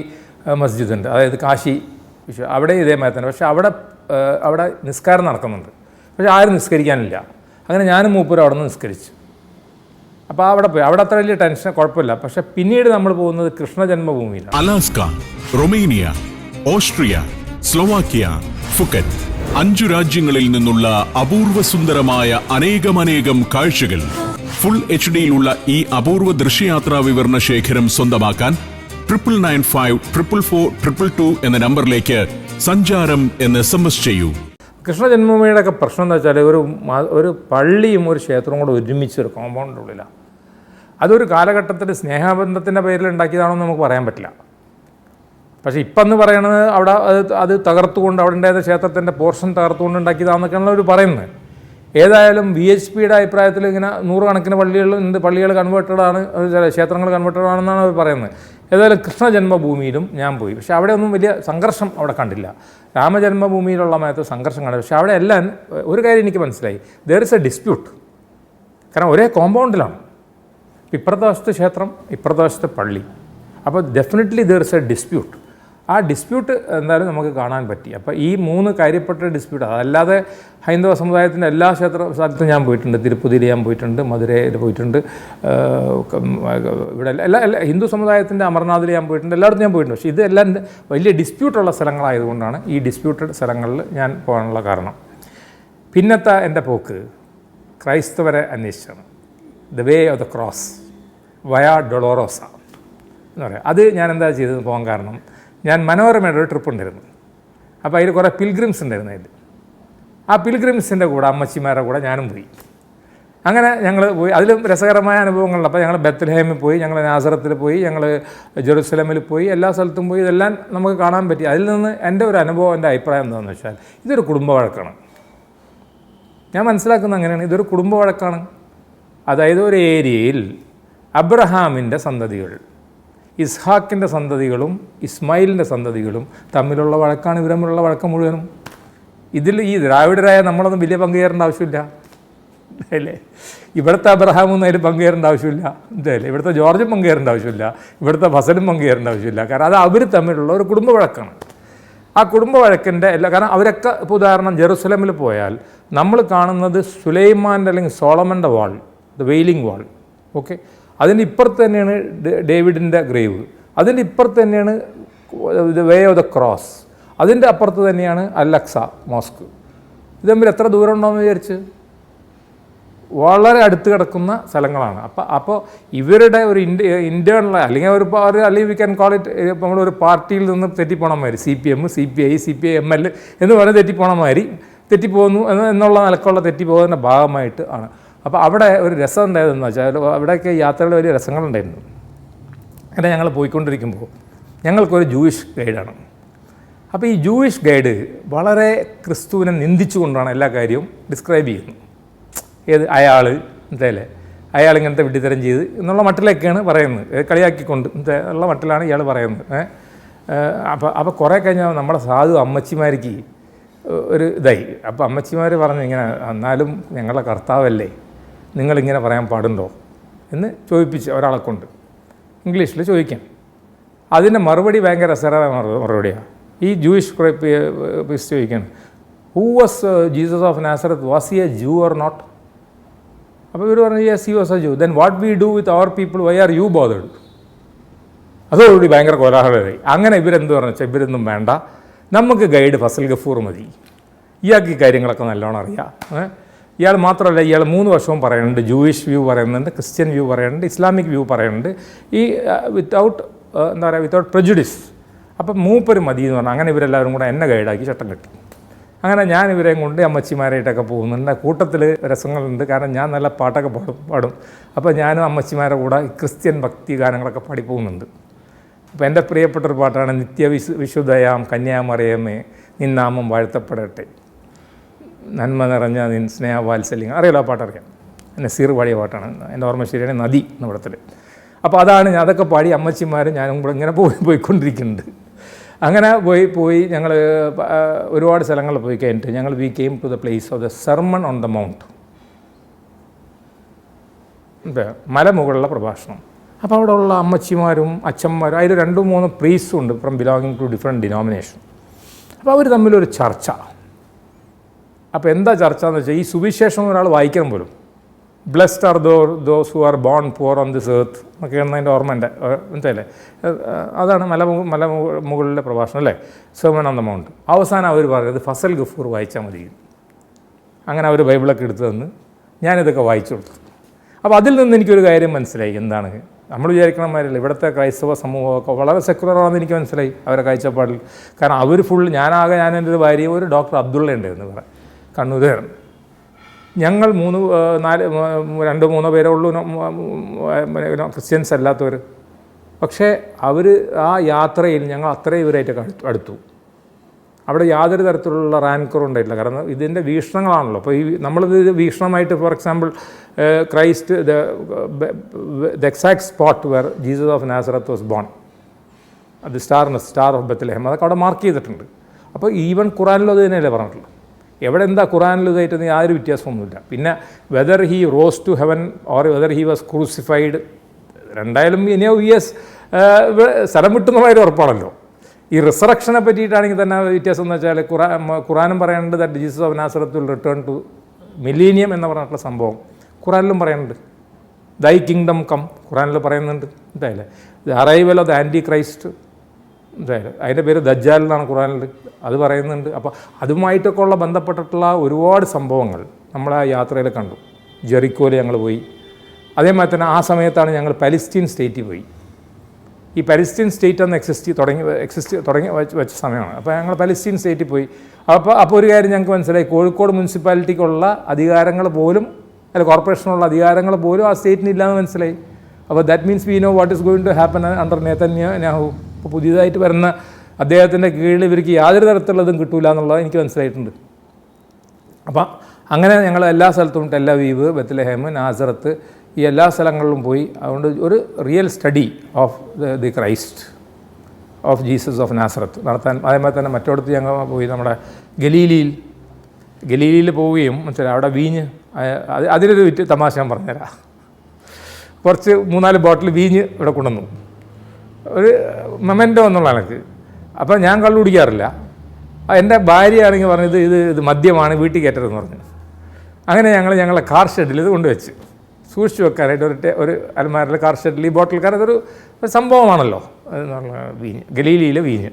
മസ്ജിദുണ്ട്, അതായത് കാശി അവിടെ ഇതേമാതിരി തന്നെ. പക്ഷേ അവിടെ നിസ്കാരം നടക്കുന്നുണ്ട്, പക്ഷേ ആരും നിസ്കരിക്കാനില്ല. അങ്ങനെ ഞാനും മൂപ്പരും അവിടെ നിന്ന് നിസ്കരിച്ചു. അപ്പോൾ അവിടെ പോയി. അവിടെ അത്ര വലിയ ടെൻഷൻ കുഴപ്പമില്ല. പക്ഷേ പിന്നീട് നമ്മൾ പോകുന്നത് കൃഷ്ണ ജന്മഭൂമിയിലാണ്. Alaska, Romania, Austria, Slovakia, Phuket 5 രാജ്യങ്ങളിൽ നിന്നുള്ള അപൂർവ സുന്ദരമായ അനേകം കാഴ്ചകൾ ഫുൾ HDയിലുള്ള ഈ അപൂർവ ദൃശ്യയാത്രാ വിവരണ ശേഖരം സ്വന്തമാക്കാൻ 9995444222 എന്ന നമ്പറിലേക്ക് സഞ്ചാരം എന്ന് SMS ചെയ്യൂ. കൃഷ്ണ ജന്മഭൂമിയുടെ ഒക്കെ പ്രശ്നം എന്താ വെച്ചാൽ ഒരു പള്ളിയും ഒരു ക്ഷേത്രവും കൂടെ ഒരുമിച്ചൊരു കോമ്പൗണ്ടിൻ്റെ ഉള്ളിലാണ്. അതൊരു കാലഘട്ടത്തിൽ സ്നേഹബന്ധത്തിൻ്റെ പേരിൽ ഉണ്ടാക്കിയതാണെന്ന് നമുക്ക് പറയാൻ പറ്റില്ല. പക്ഷേ ഇപ്പം എന്ന് പറയുന്നത് അവിടെ അത് തകർത്തുകൊണ്ട് അവിടെ ഉണ്ടായിരുന്ന ക്ഷേത്രത്തിൻ്റെ പോർഷൻ തകർത്തുകൊണ്ട് ഉണ്ടാക്കിയതാണെന്നൊക്കെയാണ് അവർ പറയുന്നത്. ഏതായാലും VHPയുടെ അഭിപ്രായത്തിൽ ഇങ്ങനെ 100 കണക്കിന് പള്ളികൾ കൺവേർട്ടഡാണ്, ക്ഷേത്രങ്ങൾ കൺവേർട്ടഡാണെന്നാണ് അവർ പറയുന്നത്. ഏതായാലും കൃഷ്ണ ജന്മഭൂമിയിലും ഞാൻ പോയി. പക്ഷേ അവിടെ ഒന്നും വലിയ സംഘർഷം അവിടെ കണ്ടില്ല. രാമജന്മഭൂമിയിലുള്ള സമയത്ത് സംഘർഷം കണ്ടു. പക്ഷേ അവിടെ എല്ലാം ഒരു കാര്യം എനിക്ക് മനസ്സിലായി, ദർ ഇസ് എ ഡിസ്പ്യൂട്ട്. കാരണം ഒരേ കോമ്പൗണ്ടിലാണ്. ഇപ്പുറത്തെ വശത്ത് ക്ഷേത്രം, ഇപ്പുറത്തെ വശത്ത് പള്ളി. അപ്പോൾ definitely there is A dispute. ആ ഡിസ്പ്യൂട്ട് എന്തായാലും നമുക്ക് കാണാൻ പറ്റി. അപ്പോൾ ഈ 3 കാര്യപ്പെട്ട ഡിസ്പ്യൂട്ട്, അതല്ലാതെ ഹൈന്ദവ സമുദായത്തിൻ്റെ എല്ലാ സ്ഥലത്തും ഞാൻ പോയിട്ടുണ്ട്. തിരുപ്പതിയിൽ ഞാൻ പോയിട്ടുണ്ട്, മധുരയിൽ പോയിട്ടുണ്ട്, ഇവിടെ എല്ലാ ഹിന്ദു സമുദായത്തിൻ്റെ അമർനാഥിൽ ഞാൻ പോയിട്ടുണ്ട്, എല്ലായിടത്തും ഞാൻ പോയിട്ടുണ്ട്. പക്ഷേ ഇതെല്ലാം വലിയ ഡിസ്പ്യൂട്ടുള്ള സ്ഥലങ്ങളായതുകൊണ്ടാണ് ഈ ഡിസ്പ്യൂട്ടഡ് സ്ഥലങ്ങളിൽ ഞാൻ പോകാനുള്ള കാരണം. പിന്നത്തെ എൻ്റെ പോക്ക് ക്രൈസ്തവരെ അന്വേഷിച്ചാണ്. The way of the cross Via Dolorosa എന്ന് പറയാം. അത് ഞാൻ എന്താ ചെയ്തത് പോകാൻ കാരണം, ഞാൻ മനോരമയുടെ ഒരു ട്രിപ്പ് ഉണ്ടായിരുന്നു. അപ്പോൾ അതിൽ കുറേ പിൽഗ്രിംസ് ഉണ്ടായിരുന്നു. അതിൽ ആ പിൽഗ്രിംസിൻ്റെ കൂടെ അമ്മച്ചിമാരുടെ കൂടെ ഞാനും പോയി. അങ്ങനെ ഞങ്ങൾ പോയി. അതിലും രസകരമായ അനുഭവങ്ങളുണ്ട്. അപ്പോൾ ഞങ്ങൾ ബെത്ലഹേമിൽ പോയി, ഞങ്ങൾ നാസറത്തിൽ പോയി, ഞങ്ങൾ ജെറുസലേമിൽ പോയി, എല്ലാ സ്ഥലത്തും പോയി. ഇതെല്ലാം നമുക്ക് കാണാൻ പറ്റി. അതിൽ നിന്ന് എൻ്റെ ഒരു അനുഭവം, എൻ്റെ അഭിപ്രായം എന്താണെന്ന് വെച്ചാൽ ഇതൊരു കുടുംബ വഴക്കാണ്. ഞാൻ മനസ്സിലാക്കുന്നത് അങ്ങനെയാണ്. ഇതൊരു കുടുംബ വഴക്കാണ്. അതായത് ഒരു ഏരിയയിൽ അബ്രഹാമിൻ്റെ സന്തതികൾ, ഇസ്ഹാക്കിൻ്റെ സന്തതികളും ഇസ്മായിലിൻ്റെ സന്തതികളും തമ്മിലുള്ള വഴക്കാണ്. ഇവർ തമ്മിലുള്ള വഴക്കം മുഴുവനും. ഇതിൽ ഈ ദ്രാവിഡരായ നമ്മളൊന്നും വലിയ പങ്കുചേരേണ്ട ആവശ്യമില്ല, അല്ലേ? ഇവിടുത്തെ അബ്രഹാമൊന്നും അതിൽ പങ്കുചേരേണ്ട ആവശ്യമില്ല, ഇതല്ലേ? ഇവിടുത്തെ ജോർജും പങ്കുചേരേണ്ട ആവശ്യമില്ല, ഇവിടുത്തെ ഫസലും പങ്കുചേരേണ്ട ആവശ്യമില്ല. കാരണം അത് അവർ തമ്മിലുള്ള ഒരു കുടുംബ വഴക്കാണ്. ആ കുടുംബ വഴക്കിൻ്റെ കാരണം അവരൊക്കെ ഇപ്പോൾ ഉദാഹരണം ജെറുസലേമിൽ പോയാൽ നമ്മൾ കാണുന്നത് സുലൈമാൻ്റെ അല്ലെങ്കിൽ സോളമൻ്റെ വാൾ, ദ വെയിലിംഗ് വാൾ. ഓക്കെ, അതിൻ്റെ ഇപ്പുറത്ത് തന്നെയാണ് ഡേവിഡിൻ്റെ ഗ്രേവ്, അതിൻ്റെ ഇപ്പുറത്ത് തന്നെയാണ് the way of the cross, അതിൻ്റെ അപ്പുറത്ത് തന്നെയാണ് അൽ-അക്സ മോസ്ക്. ഇത് തമ്മിൽ എത്ര ദൂരം ഉണ്ടോയെന്ന് വിചാരിച്ച്? വളരെ അടുത്ത് കിടക്കുന്ന സ്ഥലങ്ങളാണ്. അപ്പോൾ ഇവരുടെ ഒരു ഇൻറ്റേർണൽ അല്ലെങ്കിൽ വി ക്യാൻ കോൾ ഇറ്റ്, നമ്മളൊരു പാർട്ടിയിൽ നിന്ന് തെറ്റിപ്പോണ മാതിരി CPM, CPI, CPIML എന്ന് പറഞ്ഞ് തെറ്റിപ്പോണ മാതിരി തെറ്റിപ്പോകുന്നു എന്നുള്ള നിലക്കുള്ള തെറ്റിപ്പോകുന്നതിൻ്റെ ഭാഗമായിട്ട് ആണ്. അപ്പോൾ അവിടെ ഒരു രസം ഉണ്ടായതെന്ന് വെച്ചാൽ അവിടെയൊക്കെ യാത്രകൾ വലിയ രസങ്ങളുണ്ടായിരുന്നു. അങ്ങനെ ഞങ്ങൾ പോയിക്കൊണ്ടിരിക്കുമ്പോൾ ഞങ്ങൾക്കൊരു ജൂയിഷ് ഗൈഡാണ്. അപ്പോൾ ഈ ജൂയിഷ് ഗൈഡ് വളരെ ക്രിസ്തുവിനെ നിന്ദിച്ചുകൊണ്ടാണ് എല്ലാ കാര്യവും ഡിസ്ക്രൈബ് ചെയ്യുന്നത്. അയാൾ എന്തല്ലേ, അയാൾ ഇങ്ങനത്തെ വിഡ്ഢിത്തരം ചെയ്ത് എന്നുള്ള മട്ടിലൊക്കെയാണ് പറയുന്നത്, കളിയാക്കിക്കൊണ്ട് ഉള്ള മട്ടിലാണ് ഇയാൾ പറയുന്നത്. അപ്പോൾ കുറേ കഴിഞ്ഞാൽ നമ്മുടെ സാധു അമ്മച്ചിമാർക്ക് ഒരു ഇതായി. അപ്പോൾ അമ്മച്ചിമാർ പറഞ്ഞു, ഇങ്ങനെ എന്നാലും ഞങ്ങളുടെ കർത്താവല്ലേ, നിങ്ങളിങ്ങനെ പറയാൻ പാടുണ്ടോ എന്ന് ചോദിപ്പിച്ച് ഒരാളെ കൊണ്ട് ഇംഗ്ലീഷിൽ ചോദിക്കാം. അതിൻ്റെ മറുപടി ഭയങ്കര രസകരമായ മറുപടിയാണ്. ഈ ജൂയിഷ് പ്രീസ്റ്റ് ചോദിക്കുകയാണ്, who was Jesus of Nazareth, was he a Jew or not? അപ്പോൾ ഇവർ പറഞ്ഞു, yes he was a Jew. Then what we do with our people, why are you bothered? അതോടുകൂടി ഭയങ്കര കോലാഹലമായി. അങ്ങനെ ഇവരെന്ത് പറഞ്ഞു വെച്ചാൽ, ഇവരൊന്നും വേണ്ട, നമുക്ക് ഗൈഡ് ഫസൽ ഗഫൂർ മതി, ഇയാൾക്ക് ഈ കാര്യങ്ങളൊക്കെ നല്ലോണം അറിയാം. ഇയാൾ മാത്രമല്ല, ഇയാൾ 3 വർഷവും പറയുന്നുണ്ട്, ജൂയിഷ് വ്യൂ പറയുന്നുണ്ട്, ക്രിസ്ത്യൻ വ്യൂ പറയുന്നുണ്ട്, ഇസ്ലാമിക് വ്യൂ പറയുന്നുണ്ട്, ഈ വിത്തൗട്ട് എന്താ പറയുക, വിത്തൗട്ട് പ്രജുഡിസ്. അപ്പം മൂപ്പര് മതി എന്ന് പറഞ്ഞാൽ അങ്ങനെ ഇവരെല്ലാവരും കൂടെ എന്നെ ഗൈഡാക്കി ചട്ടം കെട്ടി. അങ്ങനെ ഞാൻ ഇവരെയും കൊണ്ട് അമ്മച്ചിമാരായിട്ടൊക്കെ പോകുന്നുണ്ട്. കൂട്ടത്തിൽ രസങ്ങളുണ്ട്, കാരണം ഞാൻ നല്ല പാട്ടൊക്കെ പാടും. അപ്പോൾ ഞാനും അമ്മച്ചിമാരുടെ കൂടെ ക്രിസ്ത്യൻ ഭക്തി ഗാനങ്ങളൊക്കെ പാടി പോകുന്നുണ്ട്. അപ്പോൾ എൻ്റെ പ്രിയപ്പെട്ടൊരു പാട്ടാണ് വിശുദ്ധയാം കന്യാമറിയമേ നിന്നാമം വാഴ്ത്തപ്പെടട്ടെ, നന്മ നിറഞ്ഞ നിൻ സ്നേഹവാത്സല്യം. അറിയാലോ ആ പാട്ടറിയാം, നസീർ പാടിയ പാട്ടാണ്. എൻ്റെ ഓർമ്മ ശരിയാണ്, നദി എന്ന പടത്തിൽ. അപ്പോൾ അതാണ് അതൊക്കെ പാടി അമ്മച്ചിമാരും ഞാനും കൂടെ ഇങ്ങനെ പോയിക്കൊണ്ടിരിക്കുന്നുണ്ട്. അങ്ങനെ പോയി ഞങ്ങൾ ഒരുപാട് സ്ഥലങ്ങളിൽ പോയി കഴിഞ്ഞിട്ട് ഞങ്ങൾ we came to the place of the sermon on the mount, മലമുകളിലെ പ്രഭാഷണം. അപ്പോൾ അവിടെ ഉള്ള അമ്മച്ചിമാരും അച്ഛന്മാരും അതിൽ 2-3 പ്രീസ്റ്റും ഉണ്ട് from belonging to different denomination. അപ്പോൾ അവർ തമ്മിലൊരു ചർച്ച. അപ്പോൾ എന്താ ചർച്ച എന്ന് വെച്ചാൽ, ഈ സുവിശേഷം ഒരാൾ വായിക്കണം പോലും, blessed are those who are bone poor on this earth എന്നൊക്കെയാണ് അതിൻ്റെ ഓർമ്മ എൻ്റെ മനസ്സിലല്ലേ. അതാണ് മലമുകളിലെ പ്രഭാഷണം അല്ലേ, സെർമൺ ഓൺ ദ മൗണ്ട്. അവസാനം അവർ പറയുന്നത് ഫസൽ ഗഫൂർ വായിച്ചാൽ മതി. അങ്ങനെ അവർ ബൈബിളൊക്കെ എടുത്തു തന്ന് ഞാനിതൊക്കെ വായിച്ചു കൊടുത്തു. അപ്പോൾ അതിൽ നിന്ന് എനിക്കൊരു കാര്യം മനസ്സിലായി. എന്താണ് നമ്മൾ വിചാരിക്കണമാരില്ല, ഇവിടുത്തെ ക്രൈസ്തവ സമൂഹമൊക്കെ വളരെ സെക്കുലറാണെന്ന് എനിക്ക് മനസ്സിലായി അവരുടെ കാഴ്ചപ്പാടിൽ. കാരണം അവർ ഫുൾ ഞാനാകെ എൻ്റെ ഒരു ഭാര്യ, ഒരു ഡോക്ടർ അബ്ദുള്ള ഉണ്ടായിരുന്നു ഇവിടെ കണ്ണൂരുകാരൻ. ഞങ്ങൾ 2-3 പേരേ ഉള്ളൂ ക്രിസ്ത്യൻസ് അല്ലാത്തവർ. പക്ഷേ അവർ ആ യാത്രയിൽ ഞങ്ങൾ അത്രയും ഇവരായിട്ടൊക്കെ അടുത്തു. അവിടെ യാതൊരു തരത്തിലുള്ള റാൻകറും ഉണ്ടായിട്ടില്ല. കാരണം ഇതിൻ്റെ വീക്ഷണങ്ങളാണല്ലോ. അപ്പോൾ ഈ നമ്മളിത് വീക്ഷണമായിട്ട്, for example Christ the exact spot where Jesus of Nazareth was born, അത് സ്റ്റാർ ഓഫ് ബെത്ലഹേം, അതൊക്കെ അവിടെ മാർക്ക് ചെയ്തിട്ടുണ്ട്. അപ്പോൾ ഈവൻ ഖുറാനിലും അത് തന്നെയല്ലേ പറഞ്ഞിട്ടുള്ളത്. എവിടെ എന്താ ഖുറാനിൽ ഇതായിട്ട് യാതൊരു വ്യത്യാസമൊന്നുമില്ല. പിന്നെ whether he rose to heaven or whether he was crucified, രണ്ടായാലും ഇനിയോ സ്ഥലം വിട്ടുന്നമായൊരു ഉറപ്പാണല്ലോ. ഈ റിസറക്ഷനെ പറ്റിയിട്ടാണെങ്കിൽ തന്നെ വ്യത്യാസം എന്ന് വെച്ചാൽ ഖുറാനും പറയുന്നുണ്ട് that Jesus of Nazareth will return to millennium എന്ന് പറഞ്ഞിട്ടുള്ള സംഭവം ഖുറാനിലും പറയുന്നുണ്ട്. ദൈ കിങ്ഡം കം ഖുറാനിൽ പറയുന്നുണ്ട്. എന്തായാലും the arrival of the Antichrist, എന്തായാലും അതിൻ്റെ പേര് ദജ്ജാൽ എന്നാണ് ഖുറാനിൽ, അത് പറയുന്നുണ്ട്. അപ്പോൾ അതുമായിട്ടൊക്കെ ഉള്ള ബന്ധപ്പെട്ടിട്ടുള്ള ഒരുപാട് സംഭവങ്ങൾ നമ്മൾ ആ യാത്രയിൽ കണ്ടു. ജെറിക്കോയിൽ ഞങ്ങൾ പോയി. അതേമാതിരി തന്നെ ആ സമയത്താണ് ഞങ്ങൾ പലസ്തീൻ സ്റ്റേറ്റിൽ പോയി. ഈ പലസ്തീൻ സ്റ്റേറ്റ് അന്ന് എക്സിസ്റ്റ് തുടങ്ങി വെച്ച സമയമാണ്. അപ്പോൾ ഞങ്ങൾ പലസ്തീൻ സ്റ്റേറ്റിൽ പോയി. അപ്പോൾ ഒരു കാര്യം ഞങ്ങൾക്ക് മനസ്സിലായി, കോഴിക്കോട് മുനിസിപ്പാലിറ്റിക്കുള്ള അധികാരങ്ങൾ പോലും കോർപ്പറേഷനുള്ള അധികാരങ്ങൾ പോലും ആ സ്റ്റേറ്റിന് ഇല്ലാന്ന് മനസ്സിലായി. അപ്പോൾ that means we know what is going to happen under Netanyahu. ഇപ്പോൾ പുതിയതായിട്ട് വരുന്ന അദ്ദേഹത്തിൻ്റെ കീഴിൽ ഇവർക്ക് യാതൊരു തരത്തിലുള്ളതും കിട്ടൂല എന്നുള്ളത് എനിക്ക് മനസ്സിലായിട്ടുണ്ട്. അപ്പം അങ്ങനെ ഞങ്ങൾ എല്ലാ സ്ഥലത്തും ടെല്ലവീവ്, ബത്ലഹേം, നാസറത്ത്, ഈ എല്ലാ സ്ഥലങ്ങളിലും പോയി. അതുകൊണ്ട് ഒരു real study of the Christ of Jesus of നാസറത്ത് നടത്താൻ. അതേമാതിരി തന്നെ മറ്റോടത്ത് ഞങ്ങൾ പോയി നമ്മുടെ ഗലീലിയിൽ പോവുകയും മനസ്സിലായി അവിടെ വീഞ്ഞ്, അതിലൊരു തമാശ ഞാൻ പറഞ്ഞുതരാം. കുറച്ച് 3-4 ബോട്ടിൽ വീഞ്ഞ് ഇവിടെ കൊണ്ടുവന്നു, ഒരു മൊമെൻ്റോ എന്നുള്ള എനിക്ക്. അപ്പോൾ ഞാൻ കള്ളു കുടിക്കാറില്ല. എൻ്റെ ഭാര്യയാണെങ്കിൽ പറഞ്ഞത് ഇത് മദ്യമാണ്, വീട്ടിൽ കയറ്റരുതെന്ന് പറഞ്ഞു. അങ്ങനെ ഞങ്ങളെ കാർ ഷെഡിൽ ഇത് കൊണ്ടുവച്ച് സൂക്ഷിച്ചു വെക്കാനായിട്ട് ഒരു അലമാരിൽ കാർ ഷെഡിൽ ഈ ബോട്ടിൽക്കാർ അതൊരു സംഭവമാണല്ലോ എന്നുള്ള വീഞ്ഞ്, ഗലീലിയിലെ വീഞ്ഞ്.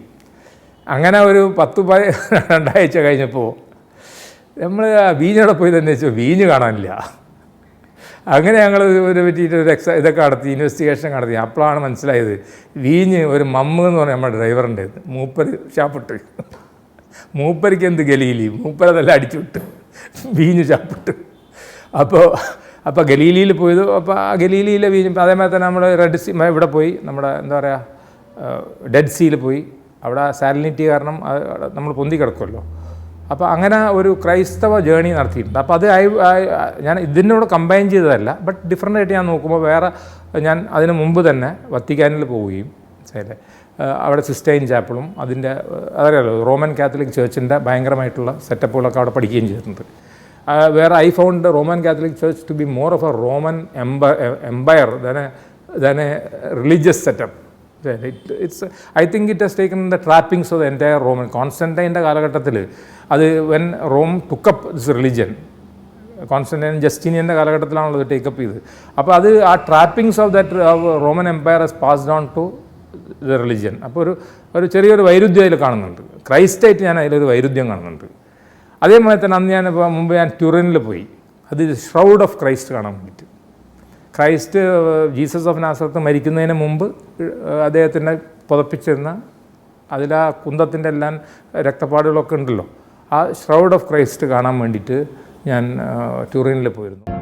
അങ്ങനെ ഒരു 2 ആഴ്ച കഴിഞ്ഞപ്പോൾ നമ്മൾ വീഞ്ഞോടെ പോയി തന്നെ വെച്ചു, വീഞ്ഞ് കാണാനില്ല. അങ്ങനെ ഞങ്ങൾ ഇതിനെ പറ്റിയിട്ട് ഇതൊക്കെ നടത്തി, ഇൻവെസ്റ്റിഗേഷൻ നടത്തി. അപ്പോഴാണ് മനസ്സിലായത് വീഞ്ഞ് ഒരു മമ്മ് എന്ന് പറഞ്ഞാൽ നമ്മുടെ ഡ്രൈവറിൻ്റെ മൂപ്പര് ഷാപ്പിട്ട്, മൂപ്പരിക്ക് എന്ത് ഗലീലി, മൂപ്പരതെല്ലാം അടിച്ചുവിട്ട് വീഞ്ഞ് ഷാപ്പിട്ട്. അപ്പോൾ ഗലീലിയിൽ പോയത്. അപ്പോൾ ആ ഗലീലിയിലെ വീഞ്ഞ്, അതേമാതിരി തന്നെ നമ്മൾ റെഡ് സീ ഇവിടെ പോയി, നമ്മുടെ എന്താ പറയുക ഡെഡ് സീയിൽ പോയി. അവിടെ സാലിനിറ്റി കാരണം നമ്മൾ പൊന്തി കിടക്കുമല്ലോ. അപ്പോൾ അങ്ങനെ ഒരു ക്രൈസ്തവ ജേണി നടത്തിയിട്ടുണ്ട്. അപ്പോൾ അത് ഞാൻ ഇതിനോട് കമ്പൈൻ ചെയ്തതല്ല, ബട്ട് ഡിഫറൻ്റ് ആയിട്ട് ഞാൻ നോക്കുമ്പോൾ വേറെ ഞാൻ അതിന് മുമ്പ് തന്നെ വത്തിക്കാനിൽ പോവുകയും ശരി അവിടെ സിസ്റ്റൈൻ ചാപ്പിളും അതിൻ്റെ അതറിയാലോ റോമൻ കാത്തലിക് ചേർച്ചിൻ്റെ ഭയങ്കരമായിട്ടുള്ള സെറ്റപ്പുകളൊക്കെ അവിടെ പഠിക്കുകയും ചെയ്തിട്ടുണ്ട്. വേറെ I found Roman Catholic church to be more of a Roman Empire than a religious setup. I think it has taken the trappings of the entire Roman. കോൺസ്റ്റൻറ്റൈൻ്റെ കാലഘട്ടത്തിൽ അത് when Rome took up this religion, Constantine ജസ്റ്റീനിയൻ്റെ കാലഘട്ടത്തിലാണല്ലോ ഇത് take up ചെയ്ത്. അപ്പോൾ അത് ആ trappings of that Roman Empire has passed on to the religion. അപ്പോൾ ഒരു ചെറിയൊരു വൈരുദ്ധ്യം അതിൽ കാണുന്നുണ്ട്. ക്രൈസ്റ്റായിട്ട് ഞാൻ അതിലൊരു വൈരുദ്ധ്യം കാണുന്നുണ്ട്. അതേപോലെ തന്നെ അന്ന് മുമ്പ് ഞാൻ ട്യൂറിനിൽ പോയി. അത് ഷ്രൗഡ് ഓഫ് ക്രൈസ്റ്റ് കാണാൻ വേണ്ടിയിട്ട്. ക്രൈസ്റ്റ് ജീസസ് ഓഫ് നാസറത്ത് മരിക്കുന്നതിന് മുമ്പ് അദ്ദേഹത്തിൻ്റെ പുതപ്പിച്ചിരുന്ന അതിൽ ആ കുന്തത്തിൻ്റെ എല്ലാം രക്തപ്പാടുകളൊക്കെ ഉണ്ടല്ലോ, ആ ഷ്രൗഡ് ഓഫ് ക്രൈസ്റ്റ് കാണാൻ വേണ്ടിയിട്ട് ഞാൻ ട്യൂറിനിൽ പോയിരുന്നു.